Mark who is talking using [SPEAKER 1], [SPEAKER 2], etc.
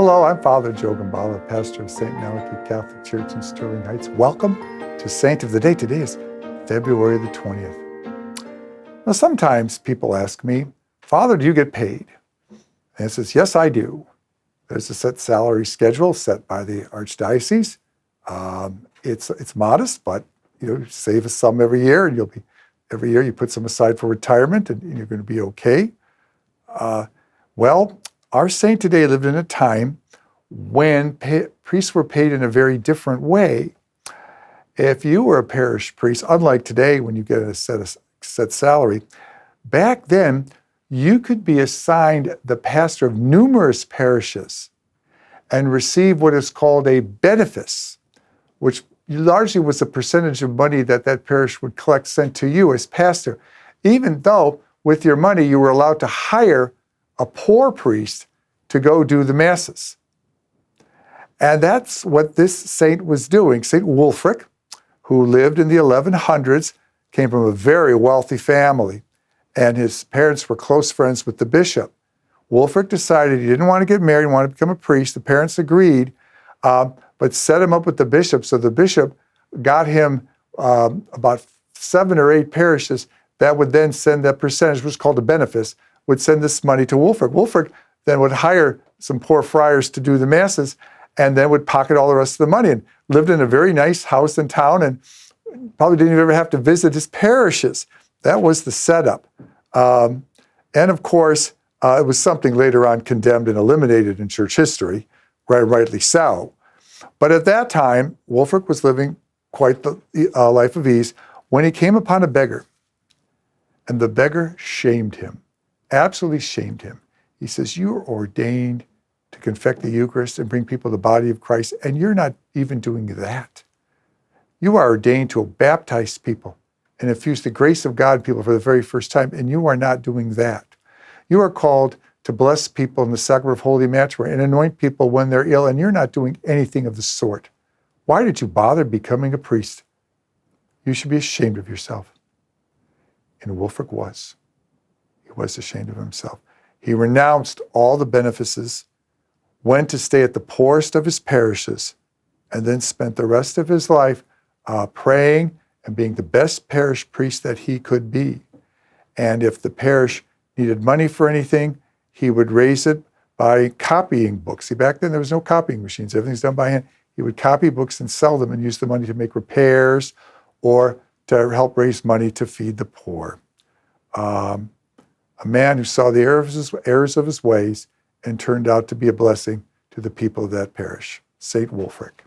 [SPEAKER 1] Hello, I'm Father Joe Gambala, pastor of St. Malachy Catholic Church in Sterling Heights. Welcome to Saint of the Day. Today is February the 20th. Now, sometimes people ask me, Father, do you get paid? And I says, yes, I do. There's a set salary schedule set by the Archdiocese. It's modest, but you save a sum every year, and every year you put some aside for retirement, and you're going to be okay. Well, our saint today lived in a time when priests were paid in a very different way. If you were a parish priest, unlike today when you get a set salary, back then you could be assigned the pastor of numerous parishes and receive what is called a benefice, which largely was a percentage of money that parish would collect sent to you as pastor, even though with your money you were allowed to hire a poor priest to go do the masses. And that's what this saint was doing. Saint Wulfric, who lived in the 1100s, came from a very wealthy family, and his parents were close friends with the bishop. Wulfric decided he didn't want to get married, he wanted to become a priest. The parents agreed, but set him up with the bishop. So the bishop got him about 7 or 8 parishes that would then send that percentage, which was called a benefice, would send this money to Wulfric. Wulfric then would hire some poor friars to do the masses and then would pocket all the rest of the money, and lived in a very nice house in town and probably didn't even ever have to visit his parishes. That was the setup. And of course, it was something later on condemned and eliminated in church history, rightly so. But at that time, Wulfric was living quite the life of ease when he came upon a beggar. And the beggar shamed him, absolutely shamed him. He says, you are ordained to confect the Eucharist and bring people the body of Christ, and you're not even doing that. You are ordained to baptize people and infuse the grace of God in people for the very first time, and you are not doing that. You are called to bless people in the sacrament of holy matrimony and anoint people when they're ill, and you're not doing anything of the sort. Why did you bother becoming a priest? You should be ashamed of yourself. And Wulfric was. He was ashamed of himself. He renounced all the benefices, went to stay at the poorest of his parishes, and then spent the rest of his life praying and being the best parish priest that he could be. And if the parish needed money for anything, he would raise it by copying books. See, back then there was no copying machines. Everything's done by hand. He would copy books and sell them and use the money to make repairs or to help raise money to feed the poor. A man who saw the errors of his ways and turned out to be a blessing to the people of that parish. Saint Wulfric.